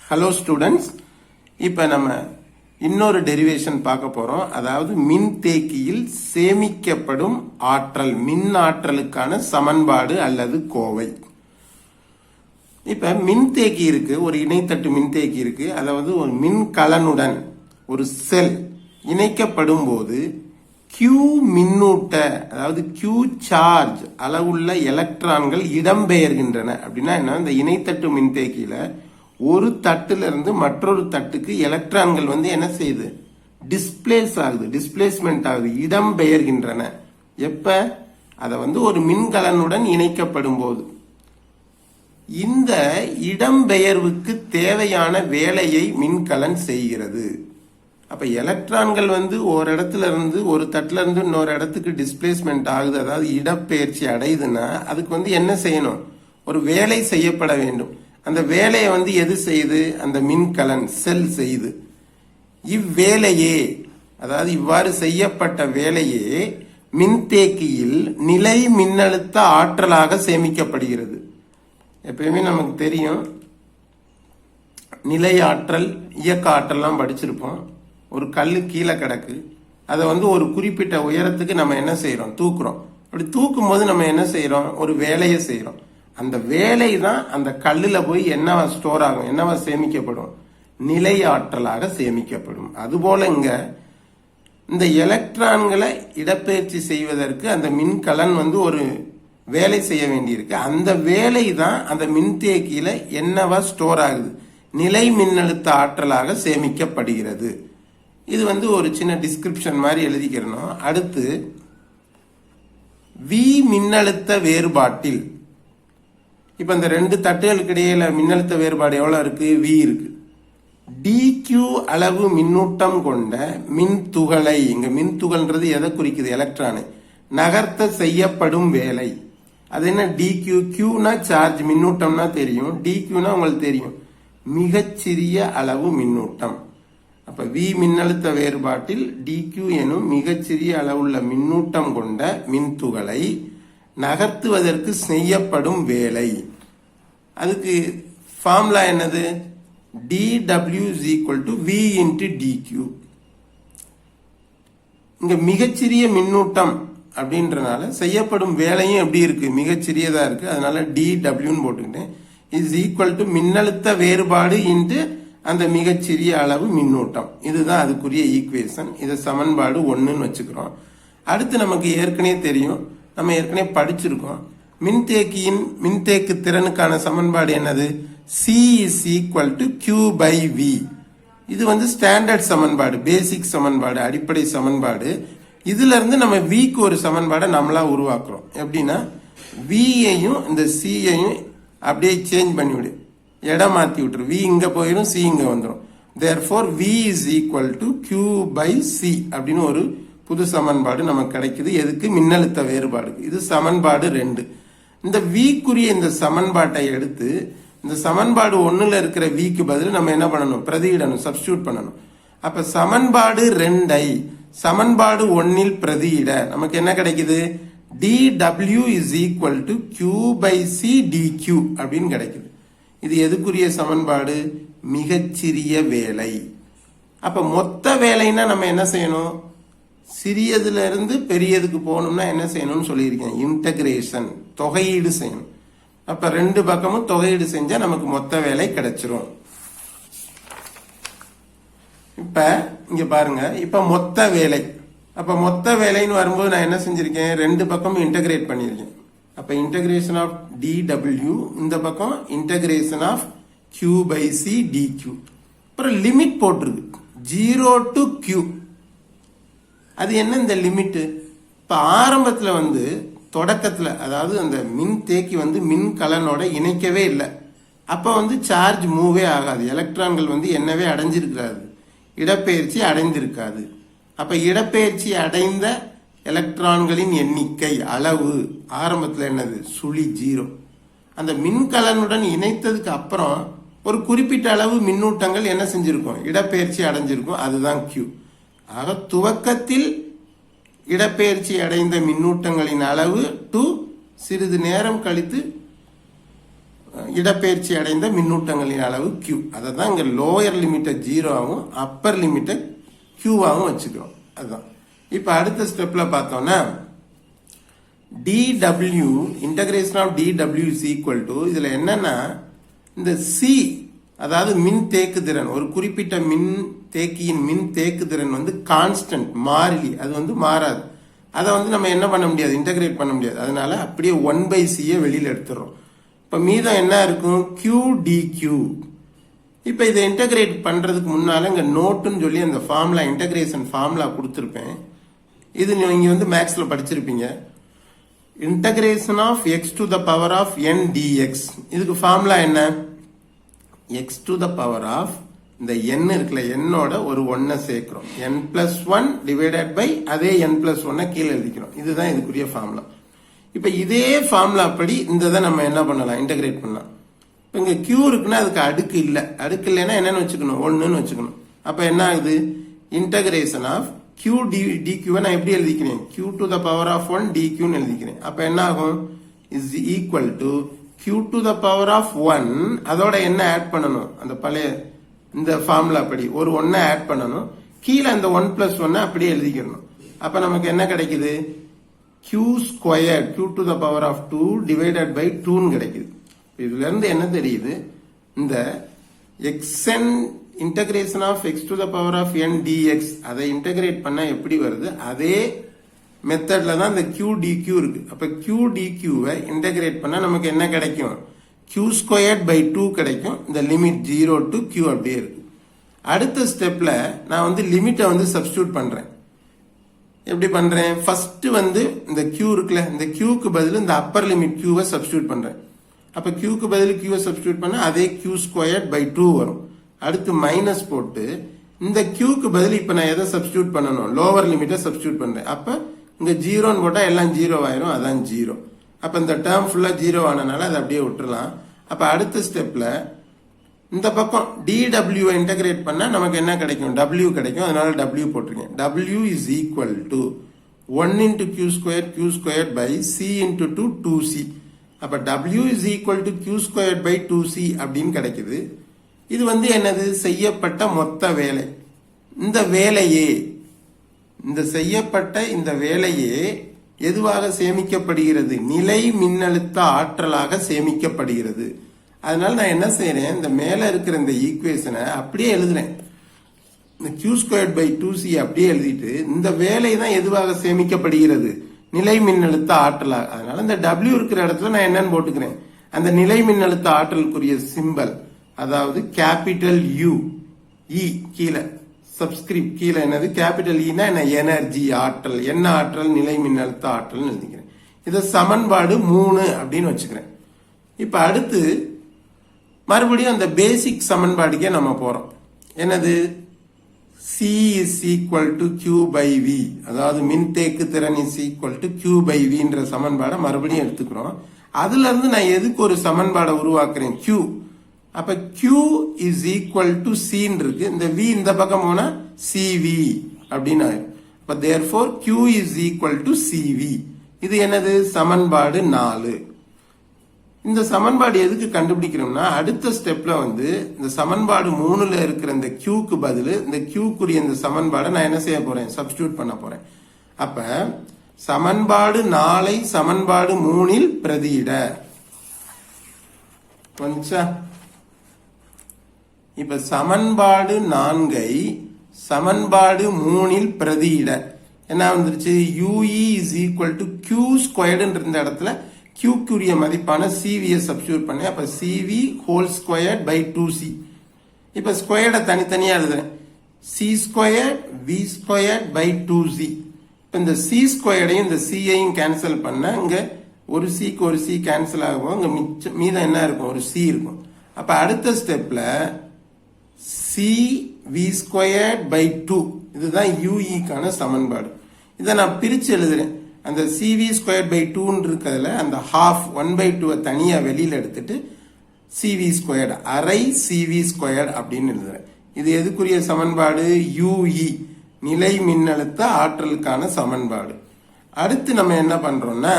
Hello students, இப்போ நம்ம இன்னொரு டெரிவேஷன் பார்க்க போறோம். அதாவது மின்தேக்கியில் சேமிக்கப்படும் ஆற்றல், மின் ஆற்றலுக்கான சமன்பாடு அல்லது கோவை. இப்ப மின்தேக்கி இருக்கு, ஒரு இணைத்தட்டு மின்தேக்கி இருக்கு. அதாவது ஒரு மின்கலனுடன் ஒரு செல் இணைக்கப்படும் போது Q மின்னூட்ட, அதாவது Q சார்ஜ் அளவுள்ள எலக்ட்ரான்கள் இடம்பெயர்கின்றன. அப்படின்னா என்ன? இந்த இணைத்தட்டு மின்தேக்கியில ஒரு தட்டுல இருந்து மற்றொரு தட்டுக்கு எலக்ட்ரான்கள் என்ன செய்யுது? டிஸ்பிளேஸ் ஆகுது, டிஸ்பிளேஸ்மெண்ட் ஆகுது, இடம்பெயர்கின்றன. எப்ப? அதை ஒரு மின்கலனுடன் இணைக்கப்படும் போது. இந்த இடம்பெயர்வுக்கு தேவையான வேலையை மின்கலன் செய்கிறது. அப்ப எலக்ட்ரான்கள் ஒரு இடத்துல இருந்து, ஒரு தட்டுல இருந்து இன்னொரு இடத்துக்கு டிஸ்பிளேஸ்மெண்ட் ஆகுது, அதாவது இடப்பெயர்ச்சி அடையுதுன்னா அதுக்கு என்ன செய்யணும்? ஒரு வேலை செய்யப்பட வேண்டும். அந்த வேலையை எது செய்யுது? அந்த மின்கலன் செல் செய்யுது. இவ்வேலையே, அதாவது இவ்வாறு செய்யப்பட்ட வேலையே மின்தேக்கியில் நிலை மின்னழுத்த ஆற்றலாக சேமிக்கப்படுகிறது. எப்பயுமே நமக்கு தெரியும், நிலை ஆற்றல், இயக்க ஆற்றல்லாம் படிச்சிருப்போம். ஒரு கல்லு கீழே கிடக்கு, அதை ஒரு குறிப்பிட்ட உயரத்துக்கு நம்ம என்ன செய்யறோம்? தூக்குறோம். அப்படி தூக்கும் போது நம்ம என்ன செய்யறோம்? ஒரு வேலையை செய்யறோம். அந்த வேலை தான் அந்த கல்லுல போய் என்னவா ஸ்டோர் ஆகும், என்னவா சேமிக்கப்படும்? நிலை ஆற்றலாக சேமிக்கப்படும். அதுபோல இங்க இந்த எலக்ட்ரான்களை இடப்பெயர்ச்சி செய்வதற்கு அந்த மின்கலன் ஒரு வேலை செய்ய வேண்டியிருக்கு. அந்த வேலை தான் அந்த மின்தேக்கியில என்னவா ஸ்டோர் ஆகுது? நிலை மின்னழுத்த ஆற்றலாக சேமிக்கப்படுகிறது. இது ஒரு சின்ன டிஸ்கிரிப்ஷன் மாதிரி எழுதிக்கிறணும். அடுத்து V மின்னழுத்த வேறுபாட்டில், இப்ப இந்த ரெண்டு தட்டுகளுக்கு இடையில மின்னழுத்த வேறுபாடு எவ்வளவு இருக்கு? V இருக்கு. dq அளவு மின்னூட்டம் கொண்ட மின் துகளை, இங்க மின் துகள்ன்றது எதை குறிக்குது? எலக்ட்ரானை நகர்த்த செய்யப்படும் வேலை. அது என்ன? dq. qனா சார்ஜ், மின்னூட்டம்னா தெரியும். dqனா உங்களுக்கு தெரியும், மிகச்சிறிய அளவு மின்னூட்டம். அப்ப V மின்னழுத்த வேறுபாட்டில் dq எனும் மிகச்சிறிய அளவுள்ள மின்னூட்டம் கொண்ட மின்துகளை நகர்த்துவதற்கு செய்யப்படும் வேலை. அதுக்கு ஃபார்முலா என்னது? dw is equal to V into dq. இங்க மிகச்சிறிய மின்னூட்டம் அப்படின்றனால செய்யப்படும் வேலையும் எப்படி இருக்கு? மிகச்சிறியதா இருக்கு. அதனால dw போட்டுக்கிட்டேன். இஸ் ஈக்குவல் டு மின்னழுத்த வேறுபாடு இன்ட்டு அந்த மிகச்சிறிய அளவு மின்னூட்டம். இதுதான் அதுக்குரிய ஈக்குவேஷன். இதை சமன்பாடு 1ன்னு வச்சுக்கிறோம். அடுத்து நமக்கு ஏற்கனவே தெரியும், நம்ம ஏற்கனவே படிச்சிருக்கோம், மின்தேக்கியின் மின்தேக்கு திறனுக்கான சமன்பாடு என்னது? C is equal to Q by V. இது ஸ்டாண்டர்ட் சமன்பாடு, பேசிக் சமன்பாடு, அடிப்படை சமன்பாடு. இதுல இருந்து நம்ம Vக்கு ஒரு சமன்பாடை நம்மளா உருவாக்குறோம். எப்படின்னா Vயையும் இந்த Cயையும் அப்படியே சேஞ்ச் பண்ணிவிடு, இடம் மாத்தி விட்டுரு. V இங்க போயிடும், C இங்க வந்துடும். therefore V is equal to Q by C அப்படின்னு ஒரு புது சமன்பாடு நமக்கு கிடைக்குது. எதுக்கு? மின்னழுத்த வேறுபாடு. இது சமன்பாடு 2. இந்த Vக்குரிய இந்த சமன்பாட்டை எடுத்து இந்த சமன்பாடு 1ல இருக்கிற Vக்கு பதில் நம்ம என்ன பண்ணணும்? பிரதியிடணும், சப்ஸ்டியூட் பண்ணணும். அப்ப சமன்பாடு 2ஐ சமன்பாடு 1ல் பிரதியிட நமக்கு என்ன கிடைக்குது? dw is equal to Q by C dq அப்படின்னு கிடைக்குது. இது எதுக்குரிய சமன்பாடு? மிகச்சிறிய வேலை. அப்ப மொத்த வேலைன்னா நம்ம என்ன செய்யணும்? சிறியதுல இருந்து பெரியதுக்கு போகணும்னா என்ன செய்யணும்னு சொல்லியிருக்கேன்? இன்டகிரேஷன், தொகையீடு செய்யணும். அப்ப ரெண்டு பக்கமும் தொகையீடு செஞ்சா நமக்கு மொத்த வேலை கிடைச்சிரும். இப்ப இங்க பாருங்க, இப்ப மொத்த வேலை. அப்ப மொத்த வேலைன்னு வரும்போது நான் என்ன செஞ்சிருக்கேன்? ரெண்டு பக்கமும் இன்டகிரேட் பண்ணிருக்கேன். அப்ப இன்டகிரேஷன் ஆஃப் dw, இந்த பக்கம் integration of Q by C dq. அப்புறம் லிமிட் போட்டிருக்கு 0 to Q. அது என்ன இந்த லிமிட்? இப்ப ஆரம்பத்துல தொடக்கத்துல, அதாவது அந்த மின் தேக்கி மின் கலனோட இணைக்கவே இல்லை. அப்ப சார்ஜ் மூவே ஆகாது. எலக்ட்ரான்கள் என்னவே அடைஞ்சிருக்காது, இடப்பெயர்ச்சி அடைந்திருக்காது. அப்ப இடப்பெயர்ச்சி அடைந்த எலக்ட்ரான்களின் எண்ணிக்கை அளவு ஆரம்பத்தில் என்னது? சுழி 0. அந்த மின்கலனுடன் இணைத்ததுக்கு அப்புறம் ஒரு குறிப்பிட்ட அளவு மின்னூட்டங்கள் என்ன செஞ்சிருக்கும்? இடப்பெயர்ச்சி அடைஞ்சிருக்கும். அதுதான் Q. ஆக துவக்கத்தில் இடப்பெயர்ச்சி அடைந்த மின்னூட்டங்களின் அளவு டு சிறிது நேரம் கழித்து இடப்பெயர்ச்சி அடைந்த மின்னூட்டங்களின் அளவு Q. அதை தான் இங்க லோயர் லிமிட்டை 0 ஆகும், அப்பர் லிமிட்டை Q ஆகும் வச்சுக்கிறோம். அதுதான். இப்ப அடுத்த ஸ்டெப்ல பார்த்தோம்னா dw integration of dw is equal to, இதுல என்னன்னா இந்த C, அதாவது மின் தேக்குதிறன், ஒரு குறிப்பிட்ட மின் தேக்கியின் மின் தேக்குதிறன் வந்து கான்ஸ்டன்ட், மாறிலி, அது மாறாது. அதை நம்ம என்ன பண்ண முடியாது, இன்டகிரேட் பண்ண முடியாது. அதனால அப்படியே 1/c வெளியில எடுத்துறோம். இப்ப மீதம் என்ன இருக்கும், q dq. இப்ப இதை இன்டகிரேட் பண்றதுக்கு முன்னால இங்க நோட்டுன்னு சொல்லி அந்த ஃபார்முலா, இன்டகிரேஷன் ஃபார்முலா கொடுத்துருப்பேன். இது நீங்க மேக்ஸ்ல படிச்சிருப்பீங்க. Integration of x to the power of n dx. இதுக்கு ஃபார்முலா என்ன, x to the power of இந்த n இருக்குல்ல, என்னோட ஒரு 1 சேர்க்கிறோம், n+1 டிவைடட் பை அதே n+1 கீழே எழுதிக்கிறோம். இதுதான் இதுக்குரிய ஃபார்முலா. இப்ப இதே ஃபார்முலா படி இந்த நம்ம என்ன பண்ணலாம், இன்டகிரேட் பண்ணலாம். இப்ப இங்க q இருக்குன்னா அதுக்கு அடுக்கு இல்ல, அடுக்கு இல்லைன்னா என்னன்னு வச்சுக்கணும், 1ன்னு வச்சுக்கணும். அப்ப என்ன ஆகுது, இன்டகிரேஷன் ஆஃப் q dq நான் எப்படி எழுதிக்கிறேன், q to the power of 1 dq ன்னு எழுதிக்கிறேன். அப்ப என்ன ஆகும், is equal to q to the power of 1, அதோட என்ன ஆட் பண்ணணும், அந்த பழைய இந்த ஃபார்முலா படி ஒரு 1 ஆட் பண்ணணும், கீழே அந்த 1+1 அப்படியே எழுதிக்கணும். அப்ப நமக்கு என்ன கிடைக்குது, q square q to the power of 2 divided by 2 கிடைக்குது. இதுல இருந்து என்ன தெரியுது, இந்த xn integration of x to the power of n dx அதை இன்டகிரேட் பண்ணா எப்படி வருது, அதே மெத்தட்ல தான் இந்த q dq இருக்கு. அப்ப q dq வை இன்டகிரேட் பண்ணா நமக்கு என்ன கிடைக்கும், q ஸ்கொயர்ட் பை 2 கிடைக்கும். இந்த லிமிட் 0 to q அப்படியே இருக்கு. அடுத்த ஸ்டெப்ல நான் லிமிட்டை சப்ஸ்டியூட் பண்றேன். எப்படி பண்றேன், ஃபர்ஸ்ட் இந்த q இருக்குல்ல, இந்த q க்கு பதில் இந்த அப்பர் லிமிட் q வை சப்ஸ்டியூட் பண்றேன். அப்ப q க்கு பதில் q வை சப்ஸ்டியூட் பண்ணா அதே q ஸ்கொயர்ட் பை 2 வரும். அடுத்து மைனஸ் போட்டு இந்த q க்கு பதில் இப்ப நான் எதை சப்ஸ்டியூட் பண்ணணும், லோவர் லிமிட்டை சப்ஸ்டியூட் பண்றேன். அப்ப இங்க 0ன்னு போட்டா எல்லாம் 0 ஆயிரும், அதான் 0. அப்ப இந்த டேர்ம் ஃபுல்லா 0 ஆனனால அதை அப்படியே விட்டுறலாம். அப்ப அடுத்த ஸ்டெப்ல இந்த பக்கம் dw இன்டகிரேட் பண்ணா நமக்கு என்ன கிடைக்கும், w கிடைக்கும். அதனால w போட்டிருக்கேன். w is equal to 1 into q squared by c into 2c. அப்ப w is equal to q squared by 2c அப்படின்னு கிடைக்குது. இது என்னது, செய்யப்பட்ட மொத்த வேலை. இந்த வேலையே, இந்த செய்யப்பட்ட இந்த வேலையே எதுவாக சேமிக்கப்படுகிறது, நிலை மின்னழுத்த ஆற்றலாக சேமிக்கப்படுகிறது. அதனால நான் என்ன செய்யறேன், இந்த மேல இருக்கிற இந்த ஈக்குவேஷனை அப்படியே எழுதுறேன். இந்த q ஸ்கொயர்ட் பை 2c அப்படியே எழுதிட்டு இந்த வேலை தான் எதுவாக சேமிக்கப்படுகிறது, நிலை மின்னழுத்த ஆற்றலாக. அதனால இந்த w இருக்கிற இடத்துல நான் என்னன்னு போட்டுக்கிறேன், அந்த நிலை மின்னழுத்த ஆற்றலுக்குரிய சிம்பல், அதாவது கேபிட்டல் U, E கீழே சப்ஸ்கிரிப்ட் கீழே என்னது, கேபிட்டல் ஈனா என்ன, எனர்ஜி, ஆற்றல், என்ன ஆற்றல், நிலை மின்னழுத்த ஆற்றல் எழுதிக்கிறேன். இதை சமன்பாடு 3 அப்படின்னு வச்சுக்கிறேன். இப்ப அடுத்து மறுபடியும் அந்த பேசிக் சமன்பாடுக்கே நம்ம போறோம். என்னது, C is equal to Q by V, அதாவது மின்தேக்கு திறன் is equal to Q by Vன்ற சமன்பாடை மறுபடியும் எடுத்துக்கிறோம். அதுல இருந்து நான் எதுக்கு ஒரு சமன்பாடை உருவாக்குறேன், Q. அப்ப Q is equal to C இருக்கு, இந்த V இந்த பக்கம் போனா CV அப்படின்னு ஆயிரும். அப்ப therefore Q is equal to CV. இது என்னது, சமன்பாடு 4. இந்த சமன்பாடு எதுக்கு கண்டுபிடிக்கிறோம்னா, அடுத்த ஸ்டெப்ல இந்த சமன்பாடு 3ல இருக்கிற இந்த Q க்கு பதில் இந்த Q க்குரிய இந்த சமன்பாடை நான் என்ன செய்ய போறேன், சப்ஸ்டிடியூட் பண்ண போறேன். அப்ப சமன்பாடு 4ஐ சமன்பாடு 3ல் பிரதியிட. இப்ப சமன்பாடு 4ஐ சமன்பாடு 3ல் பிரதியிட என்ன வந்துருச்சு, UE is equal to Q squared இருந்த இடத்துல Q க்குரிய மதிப்பான CV சப்ஸ்டிடியூட் பண்ணேன். அப்ப CV whole squared by 2C. இப்ப ஸ்கொயர்டை தனித்தனியா எழுதுறேன், C squared V squared by 2C. இப்ப இந்த C ஸ்கொயர்டையும் இந்த C ஐயும் கேன்சல் பண்ண இங்க ஒரு C க்கு ஒரு C கேன்சல் ஆகும், இங்க மீதம் என்ன இருக்கும், ஒரு C இருக்கும். அப்ப அடுத்த ஸ்டெப்ல CV ஸ்கொயர்ட் பை 2, இதுதான் UE க்கான சமன்பாடு. இதை நான் பிரிச்சு எழுதுறேன். அந்த CV ஸ்கொயர்ட் பை 2 இருக்கிறதுல அந்த ஹாஃப் 1/2 தனியா வெளியில எடுத்துட்டு CV ஸ்கொயர்டு, அரை CV ஸ்கொயர்டு அப்படின்னு எழுதுறேன். இது எதுக்குரிய சமன்பாடு, UE, நிலை மின்னழுத்த ஆற்றலுக்கான சமன்பாடு. அடுத்து நம்ம என்ன பண்றோம்னா,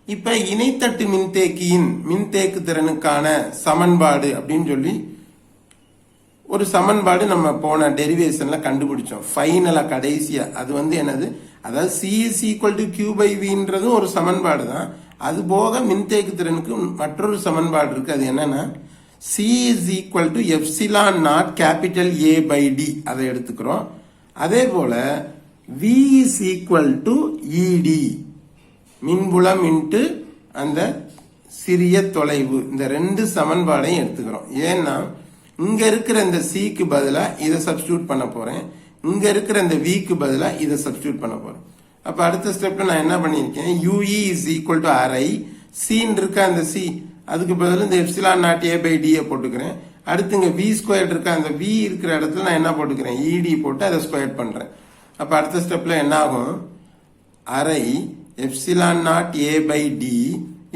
இப்ப இணைத்தட்டு மின்தேக்கியின் மின்தேக்கு திறனுக்கான சமன்பாடு அப்படின்னு சொல்லி ஒரு சமன்பாடு நம்ம போன டெரிவேஷன்ல கண்டுபிடிச்சோம். ஃபைனலா கடைசியா அது வந்து என்னது, அதாவது C is equal to Q by Vன்றதும் ஒரு சமன்பாடு தான். அது போக மின்தேக்கு திறனுக்கு மற்றொரு சமன்பாடு இருக்கு. அது என்னன்னா C is equal to epsilon naught capital A by D அதை எடுத்துக்கிறோம். அதே போல V is equal to ED மின்புலம் இன்ட்டு அந்த சிறிய தொலைவு, இந்த ரெண்டு சமன்பாடையும் எடுத்துக்கிறோம். ஏன்னா இங்க இருக்கிற இந்த சிக்கு பதிலா இதை சப்ஸ்டியூட் பண்ண போறேன், இங்க இருக்கிற இந்த விக்கு பதிலா இதை சப்ஸ்டியூட் பண்ண போறேன். அப்ப அடுத்த ஸ்டெப்ல நான் என்ன பண்ணிருக்கேன், UE is equal to RI, சின்னு இருக்க அந்த சி அதுக்கு பதில் இந்த எப்சிலான் நாட் ஏ பை டியை போட்டுக்கிறேன். அடுத்து இங்க வி ஸ்கொயர் இருக்க அந்த வி இருக்கிற இடத்துல நான் என்ன போட்டுக்கிறேன், இடி போட்டு அதை ஸ்கொயர் பண்றேன். அப்ப அடுத்த ஸ்டெப்ல என்ன ஆகும், அரை epsilon not a by d,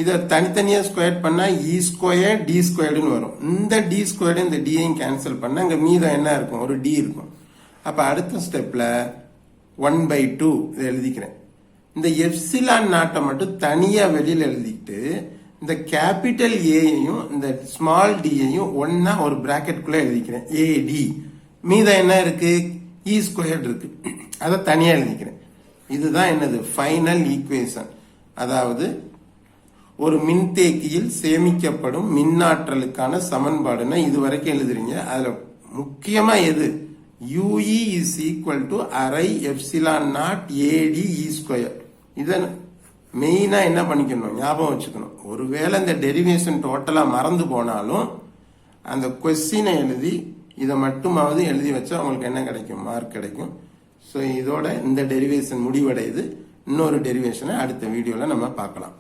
இதை தனித்தனியா ஸ்கொயர் பண்ணா இ ஸ்கொயர் டி ஸ்கொயர்டுன்னு வரும். இந்த டி ஸ்கொயர்டு இந்த டியையும் கேன்சல் பண்ணா இங்க மீதம் என்ன இருக்கும், ஒரு டி இருக்கும். அப்ப அடுத்த ஸ்டெப்ல 1/2 இதை எழுதிக்கிறேன். இந்த எப்சிலான் நாட்டை மட்டும் தனியா வெளியில எழுதிட்டு இந்த கேபிட்டல் ஏயையும் இந்த ஸ்மால் டியையும் ஒன்னா ஒரு பிராக்கெட்குள்ள எழுதிக்கிறேன், ஏடி. மீதம் என்ன இருக்கு, இ ஸ்கொயர் இருக்கு, அதை தனியா எழுதிக்கிறேன். இதுதான் என்னது ஃபைனல் ஈக்குவேஷன். அதாவது ஒரு மின்தேக்கியில் சேமிக்கப்படும் மின்னாற்றலுக்கான சமன்பாடுன்னா இது வரைக்கும் எழுதுறீங்க. அதுல முக்கியமா எது, UE is equal to அரை epsilon not AD E square. இதை மெயினா என்ன பண்ணிக்கணும், ஞாபகம் வச்சுக்கணும். ஒருவேளை இந்த டெரிவேஷன் டோட்டலா மறந்து போனாலும் அந்த கொஸ்டினை எழுதி இதை மட்டுமாவது எழுதி வச்சா உங்களுக்கு என்ன கிடைக்கும், மார்க் கிடைக்கும். ஸோ இதோட இந்த டெரிவேஷன் முடிவடையுது. இன்னொரு டெரிவேஷனை அடுத்த வீடியோல நம்ம பார்க்கலாம்.